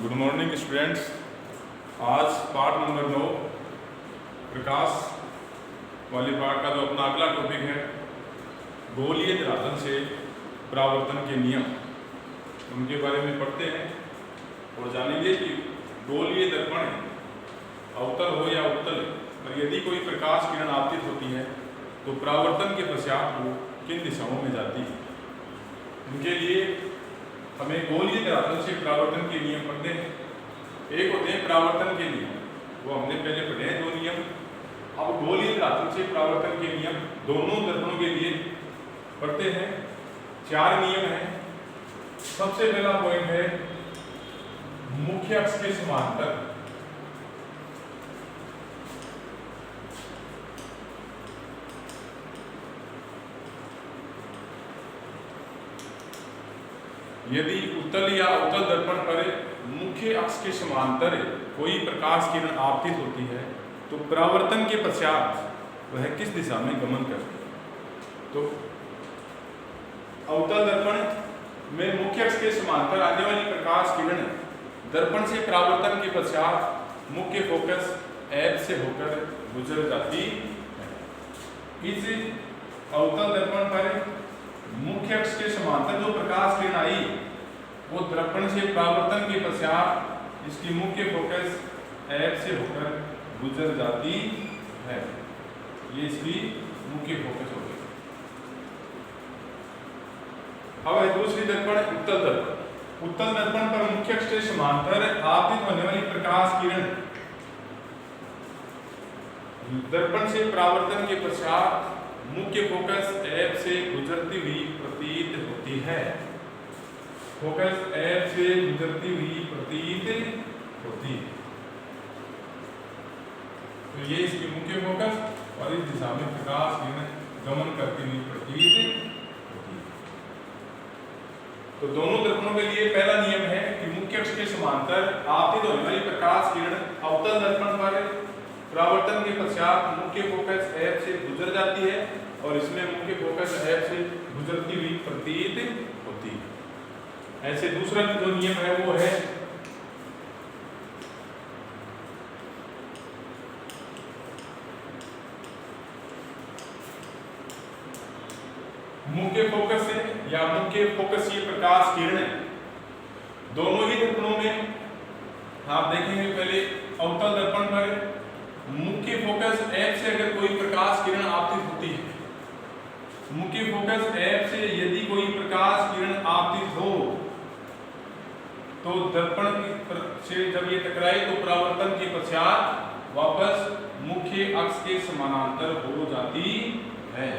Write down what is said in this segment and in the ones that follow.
Good morning students. आज part number 9 प्रकाश वाले part का जो अपना अगला टॉपिक है गोलीय धरातल से परावर्तन के नियम, उनके बारे में पढ़ते हैं और जानेंगे कि गोलीय दर्पण अवतल हो या उत्तल और यदि कोई प्रकाश किरण आपतित होती है तो परावर्तन के पश्चात वो किन दिशाओं में जाती है। उनके लिए हमें गोलीय धरातल से परावर्तन के नियम पढ़ते हैं। एक होते हैं परावर्तन के नियम, वो हमने पहले पढ़े हैं 2 नियम। अब गोलीय धरातल से परावर्तन के नियम दोनों दर्पणों के लिए पढ़ते हैं। 4 नियम हैं। सबसे पहला पॉइंट है मुख्य अक्ष के समांतर। यदि उत्तल या अवतल दर्पण पर मुख्य अक्ष के समांतर कोई प्रकाश किरण आपतित होती है तो परावर्तन के पश्चात वह किस दिशा में गमन करती है। तो अवतल दर्पण में मुख्य अक्ष के समांतर आने वाली प्रकाश किरण दर्पण से परावर्तन के पश्चात मुख्य फोकस F से होकर गुजर जाती है। इस अवतल दर्पण पर मुख्य अक्ष के समांतर जो प्रकाश किरण आई वो दर्पण से परावर्तन के पश्चात इसकी मुख्य फोकस F से होकर गुजर जाती है। ये इसकी मुख्य फोकस हो गई। अब है दूसरी दर्पण उत्तल दर्पण। उत्तल दर्पण पर मुख्य अक्ष के समांतर आपतित होने वाली प्रकाश किरण दर्पण से परावर्तन के पश्चात मुख्य फोकस F से गुजरती हुई प्रतीत होती है। फोकस F से गुजरती हुई प्रतीत होती है। तो ये इसकी मुख्य फोकस और इस दिशा में प्रकाश किरण गमन करती हुई प्रतीत होती है। तो दोनों दर्पणों के लिए पहला नियम है कि मुख्य अक्ष के समांतर आपतित होने वाली प्रकाश किरण अवतल दर्पण पर परावर्तन के पश्चात मुख्य फोकस F से गुजर जाती है और इसमें मुख्य फोकस F से गुजरती हुई प्रतीत होती है। ऐसे दूसरा जो नियम है वो है मुख्य फोकस से या मुख्य फोकसीय प्रकाश किरण दोनों ही दर्पणों में आप देखेंगे। पहले अवतल दर्पण पर मुख्य फोकस F से अगर कोई प्रकाश किरण आपतित होती है, मुख्य फोकस F से यदि कोई प्रकाश किरण आपतित हो तो दर्पण से जब ये टकराए तो परावर्तन के पश्चात वापस मुख्य अक्ष के समानांतर हो जाती है।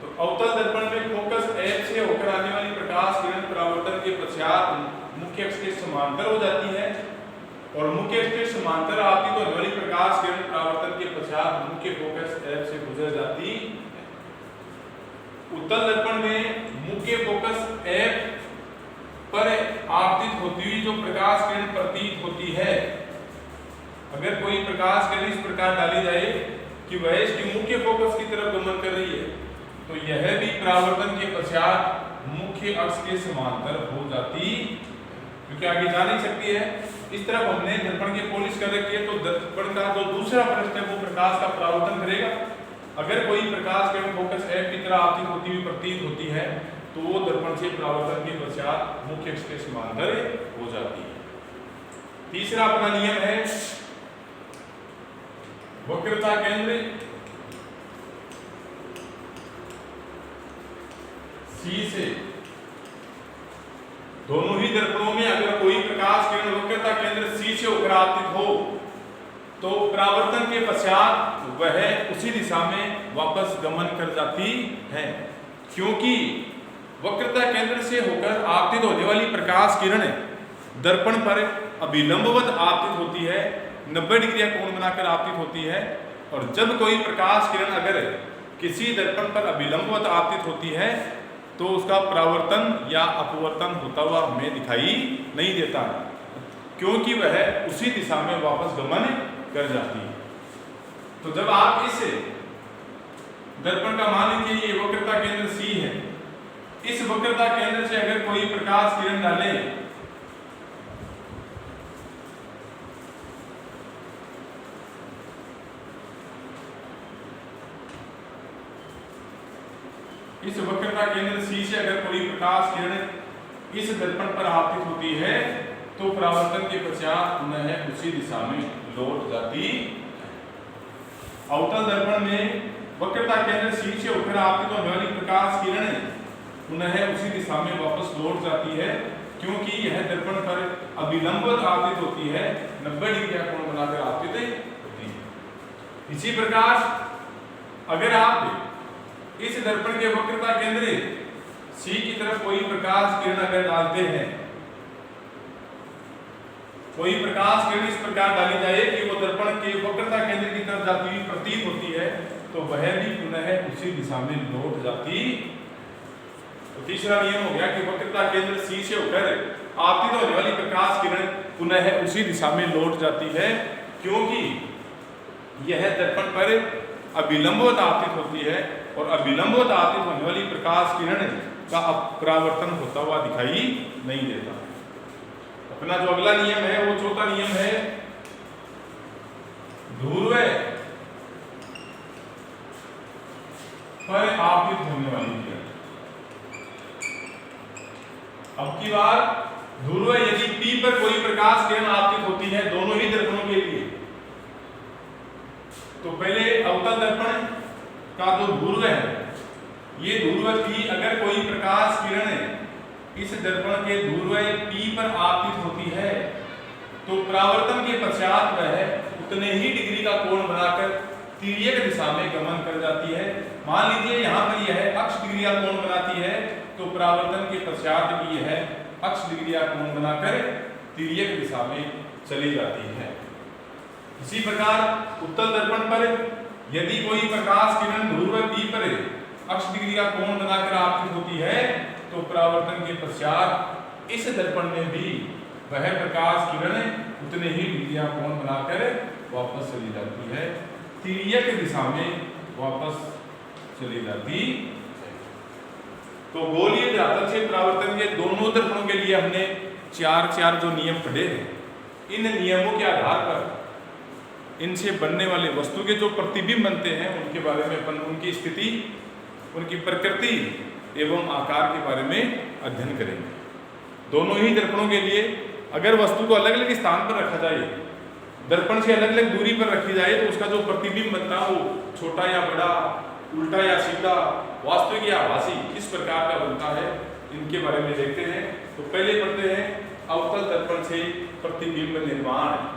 तो अवतल दर्पण में फोकस F से होकर आने वाली प्रकाश किरण परावर्तन के पश्चात मुख्य अक्ष के समांतर हो जाती है और मुख्य अक्ष के समांतर आपतित होने वाली प्रकाश किरण परावर्तन के पश्चात मुख्य फोकस F से गुजर जाती है। उत्तल दर्पण में मुख्य फोकस F पर आपतित होती हुई जो प्रकाश किरण प्रतीत होती है, अगर कोई प्रकाश किरण इस प्रकार डाली जाए कि वह इसकी मुख्य फोकस की तरफ गमन कर रही है तो यह भी परावर्तन के पश्चात मुख्य अक्ष के समांतर हो जाती, क्योंकि आगे जा नहीं सकती है। इस तरफ हमने दर्पण की पॉलिश कर रखी है तो दर्पण का जो दूसरा पृष्ठ है वो प्रकाश का परावर्तन करेगा। अगर कोई प्रकाश किरण फोकस F की तरह आपतित होती हुई प्रतीत होती है तो वो दर्पण से परावर्तन के पश्चात मुख्य अक्ष के समांतर हो जाती है। तीसरा अपना नियम है वक्रता केंद्र C से। दोनों ही दर्पणों में अगर कोई प्रकाश किरण वक्रता केंद्र C से होकर आपतित हो तो परावर्तन के पश्चात वह उसी दिशा में वापस गमन कर जाती है, क्योंकि वक्रता केंद्र से होकर आपतित होने वाली प्रकाश किरण दर्पण पर अभिलंबवत आपतित होती है, 90 डिग्री का कोण बनाकर आपतित होती है। और जब कोई प्रकाश किरण अगर किसी दर्पण पर अभिलंबवत आपतित होती है तो उसका परावर्तन या अपवर्तन होता हुआ हमें दिखाई नहीं देता, क्योंकि वह उसी दिशा में वापस गमन कर जाती है। तो जब आप इस दर्पण का मान लीजिए ये वक्रता केंद्र C है, इस वक्रता केंद्र से अगर कोई प्रकाश किरण डाले वक्रता केंद्र C से अगर कोई प्रकाश किरण इस दर्पण पर आपतित होती है तो परावर्तन के पश्चात पुनः उसी दिशा में लौट जाती है। अवतल दर्पण में वक्रता केंद्र C से होकर आपतित होने वाली प्रकाश किरण पुनः उसी दिशा में वापस लौट जाती है, क्योंकि यह दर्पण पर अभिलंबित आपतित होती है, 90 डिग्री का कोण बनाकर आपतित होती है। इसी प्रकार अगर आप इस दर्पण के वक्रता केंद्र C की तरफ कोई प्रकाश किरण अगर डालते हैं, कोई प्रकाश किरण इस प्रकार डाली जाए कि वो दर्पण के वक्रता केंद्र की तरफ जाती हुई प्रतीत होती है, तो वह भी पुनः उसी दिशा में लौट जाती। तो तीसरा नियम हो गया कि वक्रता केंद्र C से होकर आपतित होने वाली प्रकाश किरण पुनः उसी दिशा में लौट जाती है, क्योंकि यह दर्पण पर अभिलंबित आपतित होती है और अभिलंबित आपतित होने वाली प्रकाश किरण का परावर्तन होता हुआ दिखाई नहीं देता। अपना जो अगला नियम है वो चौथा नियम है ध्रुव पर आपतित होने वाली किरण। अब की बार ध्रुव यदि P पर कोई प्रकाश किरण आपतित होती है दोनों ही दर्पणों के लिए, तो पहले अवतल दर्पण का जो ध्रुव है, ये ध्रुव P अगर कोई प्रकाश किरण इस दर्पण के ध्रुव P पर आपतित होती है तो परावर्तन के पश्चात वह उतने ही डिग्री का कोण बनाकर तिर्यक दिशा में गमन कर जाती है। मान लीजिए यहाँ पर यह अक्ष डिग्री का कोण बनाती है, तो परावर्तन के पश्चात भी यह अक्ष डिग्री का कोण बनाकर तिर्यक दिशा में चली जाती है। इसी प्रकार उत्तल दर्पण पर यदि कोई प्रकाश किरण ध्रुव P पर अक्ष डिग्री का कोण बनाकर आपतित होती है तो परावर्तन के पश्चात इस दर्पण में भी वह प्रकाश किरण उतने ही डिग्री का कोण बनाकर वापस चली जाती है, तिर्यक दिशा में वापस चली जाती। तो गोलीय धरातल से परावर्तन के दोनों दर्पणों के लिए हमने चार जो नियम पढ़े हैं, इन नियमों के आधार पर इनसे बनने वाले वस्तु के जो प्रतिबिंब बनते हैं उनके बारे में अपन उनकी स्थिति, उनकी प्रकृति एवं आकार के बारे में अध्ययन करेंगे। दोनों ही दर्पणों के लिए अगर वस्तु को अलग अलग स्थान पर रखा जाए, दर्पण से अलग अलग दूरी पर रखी जाए, तो उसका जो प्रतिबिंब बनता है वो छोटा या बड़ा, उल्टा या सीधा, वास्तविक या आभासी किस प्रकार का बनता है, इनके बारे में देखते हैं। तो पहले पढ़ते हैं अवतल दर्पण से प्रतिबिंब निर्माण।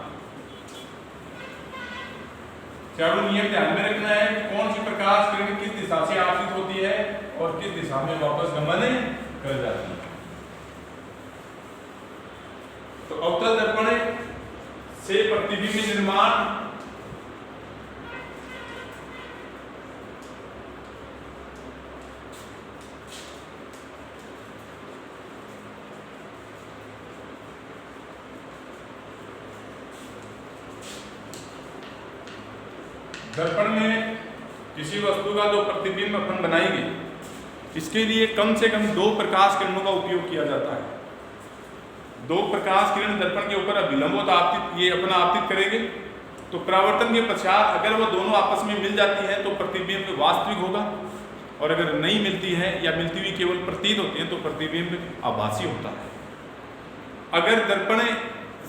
चारों नियम ध्यान में रखना है कि कौन सी प्रकाश किरण किस दिशा से आपतित होती है और किस दिशा में वापस गमन कर जाती है। तो अवतल दर्पण से प्रतिबिंब निर्माण। दर्पण में किसी वस्तु का जो प्रतिबिंब अपन बनाएंगे, इसके लिए कम से कम 2 प्रकाश किरणों का उपयोग किया जाता है। 2 प्रकाश किरण दर्पण के ऊपर अभिलंबित आपतित ये अपना आपतित करेंगे, तो परावर्तन के पश्चात अगर वो दोनों आपस में मिल जाती है तो प्रतिबिंब वास्तविक होगा, और अगर नहीं मिलती है या मिलती हुई केवल प्रतीत होती है तो प्रतिबिंब आभासी होता है। अगर दर्पण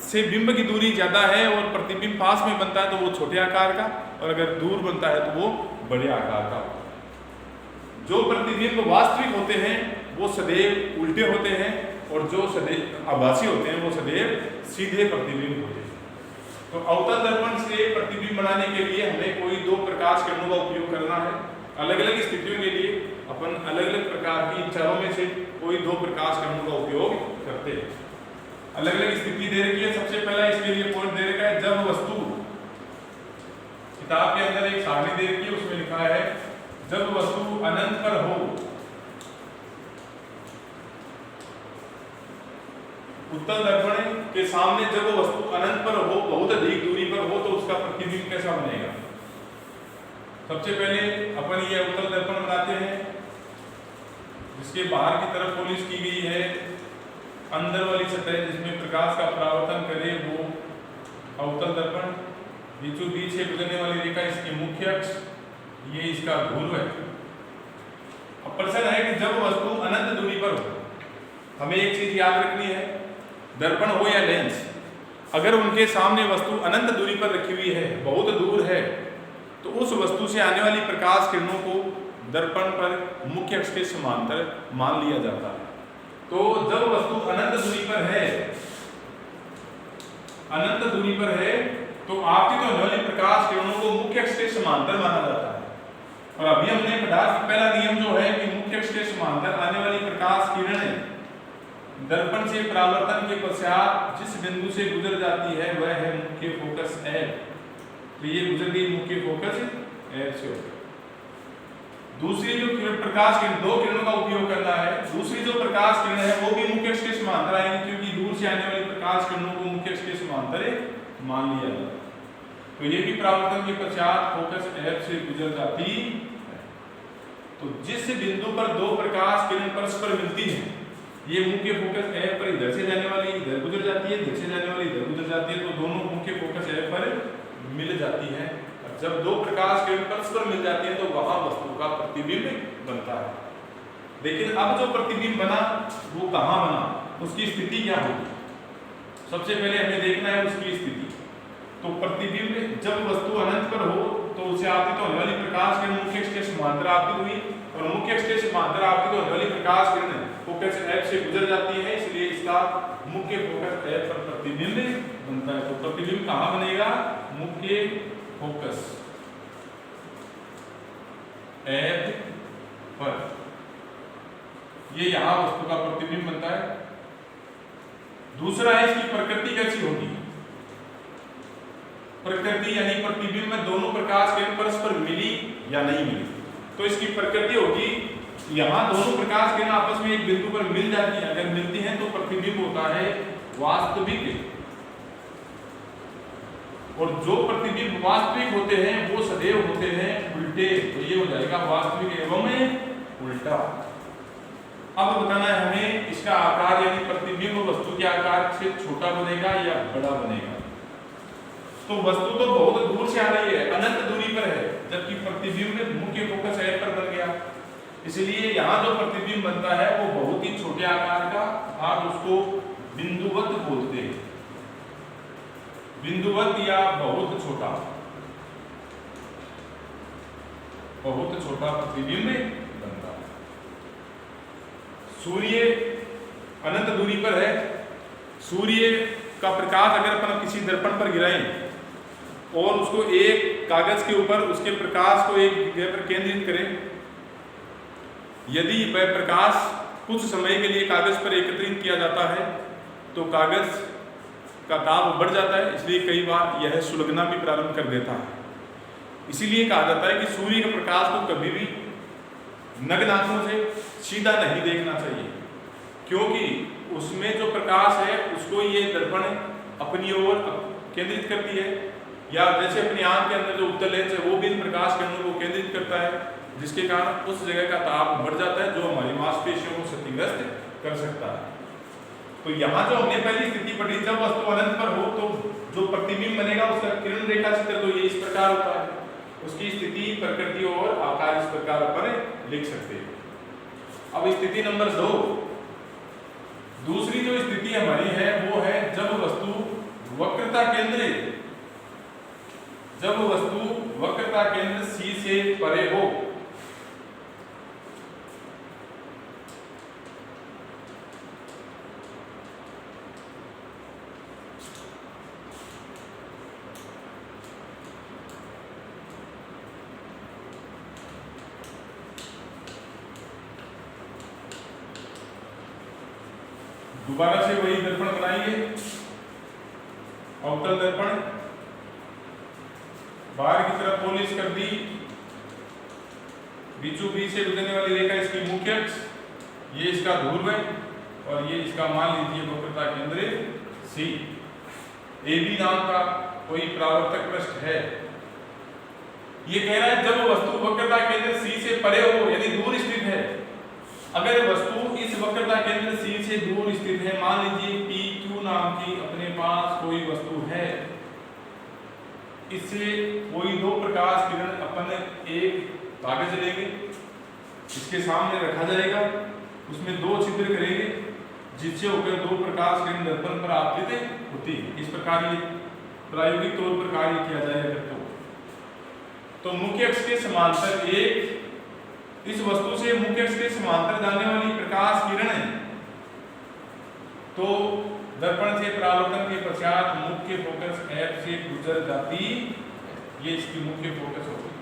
से बिंब की दूरी ज़्यादा है और प्रतिबिंब पास में बनता है तो वो छोटे आकार का, और अगर दूर बनता है तो वो बड़े आकार का होता है। जो प्रतिबिंब वास्तविक होते हैं वो सदैव उल्टे होते हैं, और जो सदैव आभासी होते हैं वो सदैव सीधे प्रतिबिंब होते हैं। तो अवतल दर्पण से प्रतिबिंब बनाने के लिए हमें कोई 2 प्रकाश किरणों का उपयोग करना है। अलग अलग स्थितियों के लिए अपन अलग अलग प्रकार की चारों में से कोई 2 प्रकाश किरणों का उपयोग करते हैं। अलग अलग स्थिति दे रखी है। सबसे पहला इसके लिए पॉइंट दे रखा है, जब वस्तु, किताब के अंदर एक सारणी दे रखी है, उसमें लिखा है जब वस्तु अनंत पर हो, उत्तल दर्पण के सामने जब वस्तु अनंत पर हो, बहुत अधिक दूरी पर हो, तो उसका प्रतिबिंब कैसा बनेगा। सबसे पहले अपन ये उत्तल दर्पण बनाते हैं जिसके बाहर की तरफ पॉलिश की गई है, अंदर वाली सतह जिसमें प्रकाश का परावर्तन करे वो अवतल दर्पण। बीचों बीच से गुजरने वाली रेखा इसकी मुख्य अक्ष, ये इसका ध्रुव है। अब प्रश्न है कि जब वस्तु अनंत दूरी पर हो, हमें एक चीज याद रखनी है, दर्पण हो या लेंस, अगर उनके सामने वस्तु अनंत दूरी पर रखी हुई है, बहुत दूर है, तो उस वस्तु से आने वाली प्रकाश किरणों को दर्पण पर मुख्य अक्ष के समांतर मान लिया जाता है। तो जब वस्तु अनंत दूरी पर है, अनंत दूरी पर है, तो आपतित होने वाली प्रकाश किरणों को मुख्य अक्ष के समांतर माना जाता है। और अभी हमने पढ़ा कि पहला नियम जो है कि मुख्य अक्ष के समांतर आने वाली प्रकाश किरणें दर्पण से परावर्तन के पश्चात जिस बिंदु से गुजर जाती है वह है मुख्य फोकस F। तो ये गुजर गई मुख्य फोकस F से। दूसरी जो प्रकाश किरण, दो किरणों का उपयोग करना है, दूसरी जो प्रकाश किरण है वो भी मुख्य अक्ष के समांतर आएंगी, क्योंकि दूर से आने वाली प्रकाश किरणों को मुख्य अक्ष के समांतर मान लिया जाता है। तो ये भी परावर्तन के पश्चात फोकस F से गुजर जाती है। तो जिस बिंदु पर दो प्रकाश किरण परस्पर मिलती हैं, ये मुख्य फोकस F पर इधर से जाने वाली इधर गुजर जाती है, इधर से जाने वाली इधर गुजर जाती है, तो दोनों मुख्य फोकस F पर मिल जाती है। जब दो प्रकाश किरण परस्पर मिल जाती है तो वहां वस्तु का प्रतिबिंब बनता है। लेकिन अब जो प्रतिबिंब बना वो कहां बना, उसकी स्थिति क्या होगी, सबसे पहले हमें देखना है उसकी स्थिति। तो प्रतिबिंब जब वस्तु अनंत पर हो तो उसे आपतित होने वाली प्रकाश किरण मुख्य अक्ष के समांतर आपतित हुई, और मुख्य अक्ष के समांतर आपतित होने वाली प्रकाश किरण फोकस F से गुजर जाती है, इसलिए इसका मुख्य फोकस F पर प्रतिबिंब बनता है। तो प्रतिबिंब कहां बनेगा, मुख्य फोकस F पर, ये यहां वस्तु का प्रतिबिंब बनता है। दूसरा है इसकी प्रकृति कैसी होगी, प्रकृति यानी प्रतिबिंब में दोनों प्रकाश किरण परस्पर मिली या नहीं मिली। तो इसकी प्रकृति होगी, यहां दोनों प्रकाश किरण आपस में एक बिंदु पर मिल जाती है, अगर मिलती हैं तो प्रतिबिंब होता है वास्तविक, और जो प्रतिबिंब वास्तविक होते हैं वो सदैव होते हैं उल्टे। तो ये हो जाएगा वास्तविक एवं उल्टा। अब बताना है हमें इसका आकार, यानी प्रतिबिंब वस्तु के आकार से छोटा बनेगा या बड़ा बनेगा। तो वस्तु तो बहुत दूर से आ रही है, अनंत दूरी पर है, जबकि प्रतिबिंब मुख्य फोकस F पर बन गया, इसलिए यहाँ जो प्रतिबिंब बनता है वो बहुत ही छोटे आकार का, आप उसको बिंदुवत बोलते हैं, बिंदुवत या बहुत छोटा, बहुत छोटा प्रतिबिंब बनता है। सूर्य अनंत दूरी पर है, सूर्य का प्रकाश अगर अपन किसी दर्पण पर गिराएं और उसको एक कागज के ऊपर उसके प्रकाश को एक जगह पर केंद्रित करें, यदि वह प्रकाश कुछ समय के लिए कागज पर एकत्रित किया जाता है तो कागज का ताप बढ़ जाता है, इसलिए कई बार यह सुलगना भी प्रारंभ कर देता है। इसीलिए कहा जाता है कि सूर्य के प्रकाश को कभी भी नग्न आंखों से सीधा नहीं देखना चाहिए, क्योंकि उसमें जो प्रकाश है उसको ये दर्पण अपनी ओर केंद्रित करती है, या जैसे अपनी आंख के अंदर जो उत्तल लेंस है वो भी इन प्रकाश किरणों को केंद्रित करता है, जिसके कारण उस जगह का ताप बढ़ जाता है, जो हमारी मांसपेशियों को क्षतिग्रस्त कर सकता है। तो यहाँ जो हमने पहली स्थिति पढ़ी, जब वस्तु अनंत पर हो तो जो प्रतिबिंब बनेगा उसका किरण रेखा चित्र तो ये इस प्रकार होता है, उसकी स्थिति, प्रकृति और आकार इस प्रकार अपन लिख सकते हैं। अब स्थिति नंबर 2, दूसरी जो स्थिति हमारी है वो है जब वस्तु वक्रता केंद्र, जब वस्तु वक्रता केंद्र C से परे हो। दोबारा से वही दर्पण बनाएंगे, अवतल दर्पण, बाहर की तरफ पॉलिश कर दी, बीचों बीच से गुजरने वाली रेखा इसकी मुख्य अक्ष, ये इसका ध्रुव है, और ये इसका मान लीजिए वक्रता केंद्र C। AB नाम का कोई परावर्तक पृष्ठ है। ये कह रहा है जब वस्तु वक्रता केंद्र C से परे हो, यानी दूर स्थित है। अगर वस्तु इस वक्रता केंद्र C से दूर स्थित है, मान लीजिए PQ नाम की अपने पास कोई वस्तु है, इससे कोई दो प्रकाश किरण अपन एक कागज लेंगे, इसके सामने रखा जाएगा, उसमें दो छिद्र करेंगे जिससे होकर दो प्रकाश किरण दर्पण पर आपतित होती है। इस प्रकार ये प्रायोगिक तौर पर कार्य किया जाएगा। तो मुख्य अक्ष के समांतर एक इस वस्तु से मुख्य अक्ष के समांतर जाने वाली प्रकाश किरण तो दर्पण से परावर्तन के पश्चात मुख्य फोकस F से गुजर जाती, ये इसकी मुख्य फोकस होगी।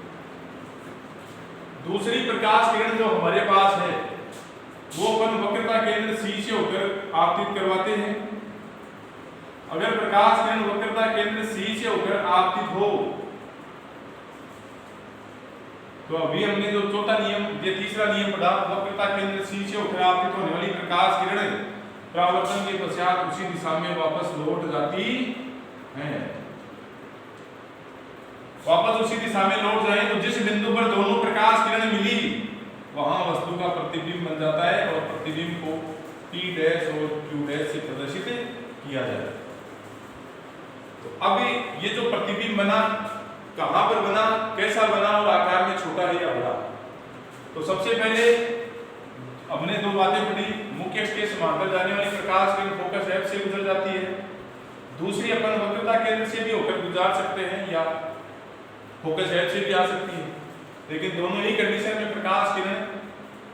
दूसरी प्रकाश किरण जो हमारे पास है वो अपन वक्रता केंद्र C से होकर आपतित करवाते हैं। अगर प्रकाश किरण वक्रता केंद्र C से होकर आपतित हो तो अभी हमने जो चौथा नियम, ये तीसरा नियम पढ़ा, वक्रता केंद्र C से होकर आपतित होने वाली प्रकाश किरण परावर्तन के पश्चात उसी दिशा में वापस लौट जाती है। वापस उसी दिशा में लौट जाए तो जिस बिंदु पर दोनों प्रकाश किरण मिली वहां वस्तु का प्रतिबिंब बन जाता है और प्रतिबिंब को P डैश और Q डैश से प्रदर्शित किया जाता है। तो अब ये जो प्रतिबिंब बना कहां पर बना, कैसा बना और आकार में छोटा है या बड़ा। तो सबसे पहले हमने दो बातें पढ़ी, मुख्य अक्ष के समांतर जाने वाली प्रकाश किरण फोकस F से गुजर जाती है। दूसरी अपन वक्रता केंद्र से भी होकर गुजार सकते हैं या फोकस F से भी आ सकती है, लेकिन दोनों ही कंडीशन में प्रकाश किरण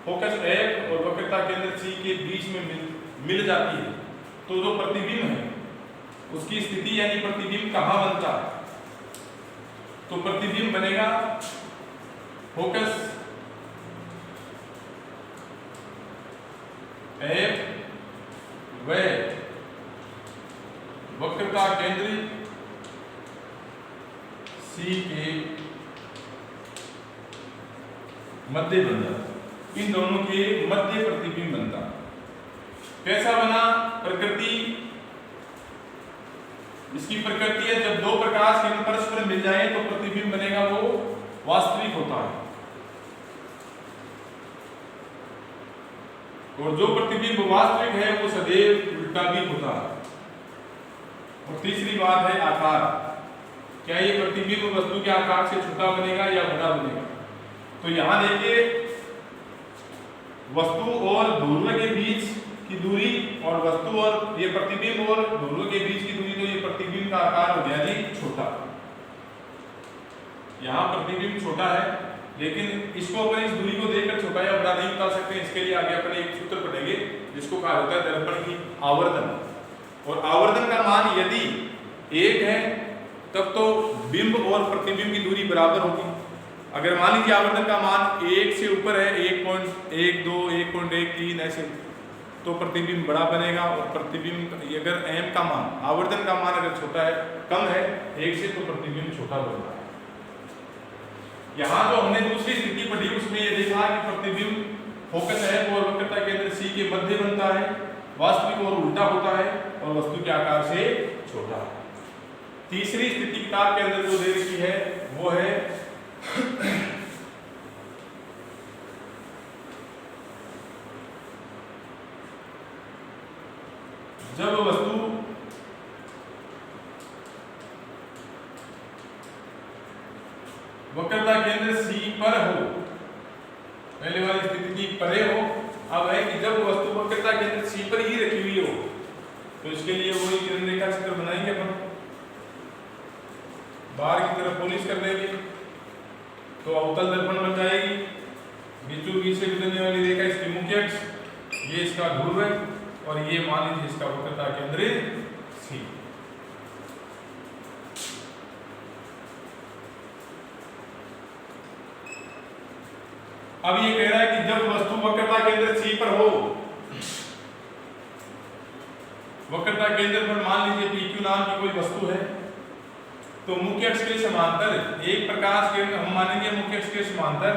फोकस F और वक्रता केंद्र C के बीच में मिल जाती है। तो जो प्रतिबिंब है उसकी स्थिति यानी प्रतिबिंब कहां बनता है, तो प्रतिबिंब बनेगा फोकस F व वक्रता केंद्र C के मध्य बन जाता, इन दोनों के मध्य प्रतिबिंब बनता। कैसा बना, प्रकृति इसकी प्रकृति है जब दो प्रकाश किरण परस्पर मिल जाए तो प्रतिबिंब बनेगा वो वास्तविक होता है, और जो प्रतिबिंब वास्तविक है वो सदैव उल्टा भी होता है। और तीसरी बात है आकार, क्या ये प्रतिबिंब वस्तु के आकार से छोटा बनेगा या बड़ा बनेगा। तो यहां देखिए वस्तु और ध्रुव के बीच की दूरी और वस्तु और ये प्रतिबिंब और ध्रुव के बीच की दूरी, तो ये प्रतिबिंब का आकार हो गया जी छोटा। यहाँ प्रतिबिंब छोटा है लेकिन इसको अपन इस दूरी को देखकर छोटा या बड़ा नहीं बता सकते। इसके लिए आगे अपन एक सूत्र पढ़ेंगे जिसको कहा जाता है दर्पण की आवर्धन। और आवर्धन का मान यदि 1 है तब तो बिंब और प्रतिबिंब की दूरी बराबर होगी। अगर मान लीजिए आवर्धन का मान 1 से ऊपर है, 1.12 1.13 ऐसे, तो प्रतिबिंब बड़ा बनेगा। और प्रतिबिंब अगर m का मान, आवर्धन का मान अगर छोटा है, कम है 1 से, तो प्रतिबिंब छोटा बनता है। यहाँ जो हमने दूसरी स्थिति पढ़ी उसमें ये देखा कि प्रतिबिंब फोकस है और वक्रता केंद्र C के मध्य बनता है, वास्तविक और उल्टा होता है और वस्तु के आकार से छोटा है। तीसरी स्थिति किताब के अंदर जो दे रखी है वो है जब वस्तु वक्रता केंद्र C पर हो, पहले वाली स्थिति की परे हो। अब है कि जब वस्तु वक्रता केंद्र C पर ही रखी हुई हो तो इसके लिए वही किरण रेखा चित्र बनाएंगे अपन, बाहर की तरफ पॉलिश कर देंगे तो अवतल दर्पण बन जाएगी। बीचों बीच से गुजरने वाली रेखा इसकी मुख्य अक्ष, ये इसका ध्रुव है और ये मान लीजिए इसका वक्रता केंद्र C। अब ये कह रहा है कि जब वस्तु वक्रता केंद्र C पर हो, वक्रता केंद्र पर मान लीजिए PQ नाम की कोई वस्तु है, तो मुख्य अक्ष के समांतर एक प्रकाश किरण हम मानेंगे मुख्य अक्ष के समांतर,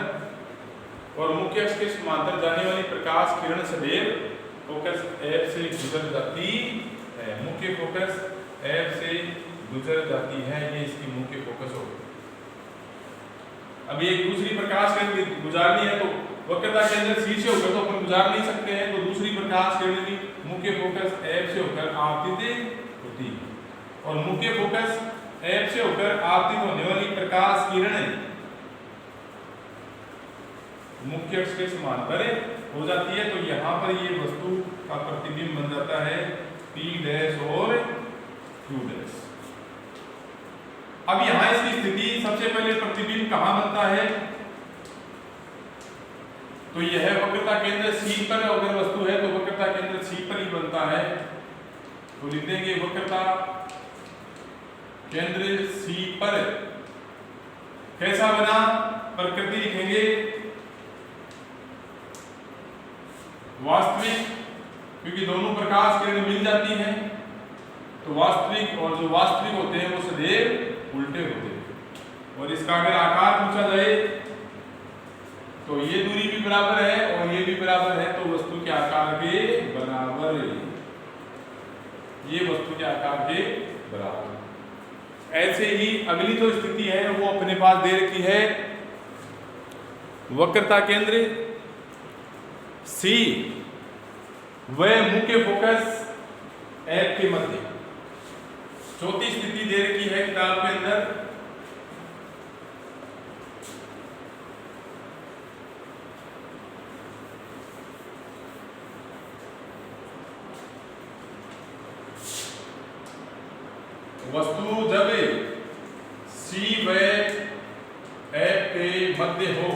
और मुख्य अक्ष के समांतर जाने वाली प्रकाश किरण सदैव फोकस F से गुजर जाती है। मुख्य फोकस F से गुजर जाती है, ये इसकी मुख्य फोकस होगी। अब ये दूसरी प्रकाश किरण गुजारनी है तो वक्रता केंद्र C से होकर तो अपन गुजार नहीं सकते हैं, तो दूसरी प्रकाश किरण की मुख्य फोकस F से होकर आपतित होती है। और मुख्य फोकस F से होकर आपतित होने वाली प्रकाश किरण मुख्य अक्ष के समांतर हो जाती है, तो यहाँ पर ये वस्तु का प्रतिबिंब बन जाता है P डैश और Q डैश। अब यहाँ इसकी स्थिति, सबसे पहले प्रतिबिंब कहाँ बनता है, तो यह वक्रता केंद्र C पर अगर वस्तु है तो वक्रता केंद्र C पर ही बनता है। तो लिख देंगे वक्रता केंद्र C पर कैसा बना, प्रकृति लिखेंगे वास्तविक, क्योंकि दोनों प्रकाश किरण मिल जाती हैं, तो वास्तविक और जो वास्तविक होते हैं वो सदैव उल्टे होते हैं। और इसका अगर आकार पूछा जाए तो ये दूरी भी बराबर है और ये भी बराबर है, तो वस्तु के आकार के बराबर, ये वस्तु के आकार के बराबर। ऐसे ही अगली जो स्थिति है वो अपने पास दे रखी है, वक्रता केंद्र C व मुख्य फोकस F के मध्य। चौथी स्थिति दे रखी है किताब के अंदर, वस्तु जब C व F के मध्य हो,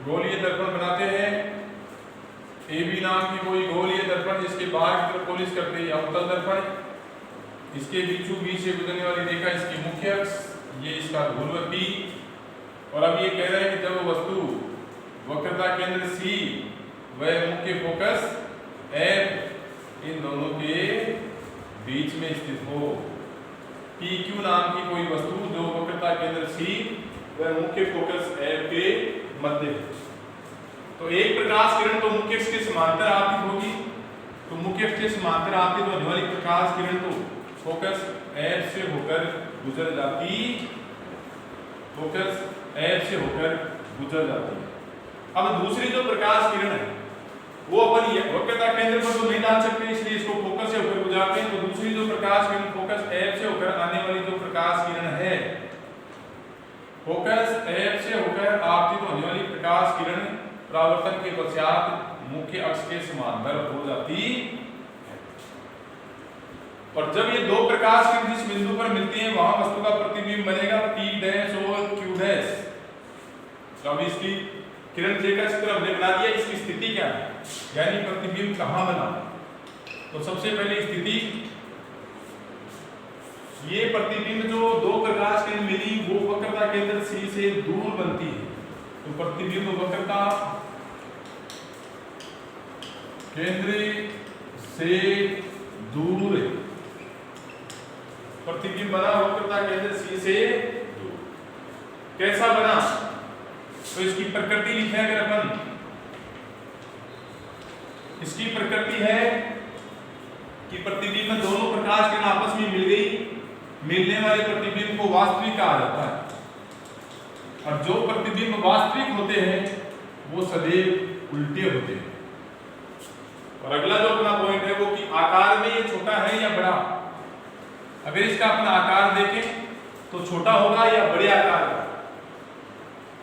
गोलीय दर्पण बनाते हैं, AB नाम की कोई गोलीय दर्पण जिसके बाहर की तरफ पॉलिश करते हैं या उत्तल दर्पण, इसके बीचों बीच से गुजरने वाली रेखा इसकी मुख्य अक्ष, ये इसका ध्रुव P। और अब ये कह रहे हैं कि जब वस्तु वक्रता केंद्र C व मुख्य फोकस F इन दोनों के बीच में स्थित हो, PQ नाम की कोई वस्तु जो वक्रता केंद्र C व मुख्य फोकस F के मध्य है। तो एक प्रकाश किरण तो मुख्य अक्ष के समांतर आपतित होगी, तो मुख्य अक्ष के समांतर आपतित होने वाली प्रकाश किरण तो फोकस F से होकर गुजर जाती, फोकस F से होकर गुजर जाती है। अब दूसरी जो प्रकाश किरण है वो अपन वक्रता केंद्र पर तो नहीं डाल सकते, इसलिए इसको फोकस से होकर गुजारते हैं। तो दूसरी जो प्रकाश किरण फोकस F से होकर आने वाली जो प्रकाश किरण है, फोकस F से होकर आपतित होने वाली प्रकाश किरण परावर्तन के पश्चात मुख्य अक्ष के समांतर हो जाती है। और जब ये दो प्रकाश किरण जिस बिंदु पर मिलती हैं वहां वस्तु का प्रतिबिंब बनेगा P डैश और Q डैश। तो अब इसकी किरण रेखा चित्र हमने बना दिया, इसकी स्थिति क्या है, यानी प्रतिबिंब कहां बना। तो सबसे पहले स्थिति, ये प्रतिबिंब जो दो प्रकाश किरण मिली वो वक्रता केंद्र C से दूर बनती है। तो प्रतिबिंब वक्रता केंद्र से दूर, प्रतिबिंब बना वक्रता केंद्र C से दूर। कैसा बना, तो इसकी प्रकृति लिखे अगर अपन, इसकी प्रकृति है कि प्रतिबिंब में दोनों प्रकाश किरण आपस में मिल गई, मिलने वाले प्रतिबिंब को वास्तविक कहा जाता है। और जो प्रतिबिंब वास्तविक होते हैं वो सदैव उल्टे होते हैं। और अगला जो अपना पॉइंट है वो कि आकार में ये छोटा है या बड़ा। अगर इसका अपना आकार देखें तो छोटा होगा या बड़े आकार का,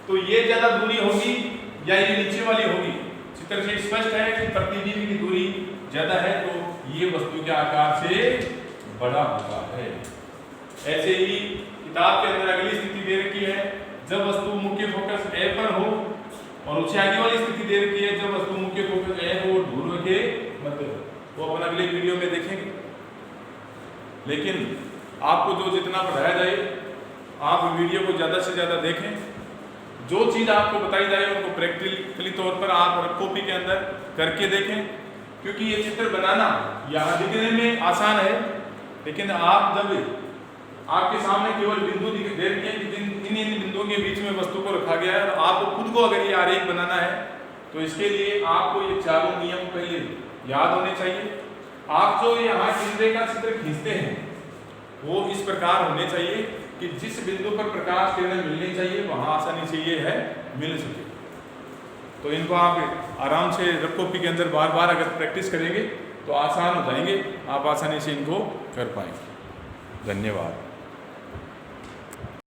तो ये ज्यादा दूरी होगी या ये नीचे वाली होगी। चित्र से स्पष्ट है कि प्रतिबिंब की दूरी ज्यादा है तो ये वस्तु के आकार से बड़ा होता है। ऐसे ही किताब के अंदर अगली स्थिति दे रखी है, जब वस्तु मुख्य फोकस A पर हो, और उससे आगे वाली स्थिति दे रखी है जब वस्तु मुख्य फोकस F और ध्रुव के मध्य हो। वो अपन अगले वीडियो में देखेंगे। लेकिन आपको जो जितना पढ़ाया जाए आप वीडियो को ज़्यादा से ज़्यादा देखें, जो चीज़ आपको बताई जाए उनको प्रैक्टिकली तौर पर आप कॉपी के अंदर करके देखें, क्योंकि ये चित्र बनाना यहाँ दिखने में आसान है, लेकिन आप जब आपके सामने केवल बिंदु दे रखे हैं कि इन बिंदुओं के बीच में वस्तु को रखा गया है, और आपको खुद को अगर ये आरेख बनाना है तो इसके लिए आपको ये चारों नियम पहले याद होने चाहिए। आप जो यहाँ केंद्र का चित्र खींचते हैं वो इस प्रकार होने चाहिए कि जिस बिंदु पर प्रकाश किरणें मिलनी चाहिए वहां आसानी से ये है मिल सके। तो इनको आप आराम से रफ कॉपी के अंदर बार बार अगर प्रैक्टिस करेंगे तो आसान हो जाएंगे, आप आसानी से इनको कर पाएंगे। धन्यवाद।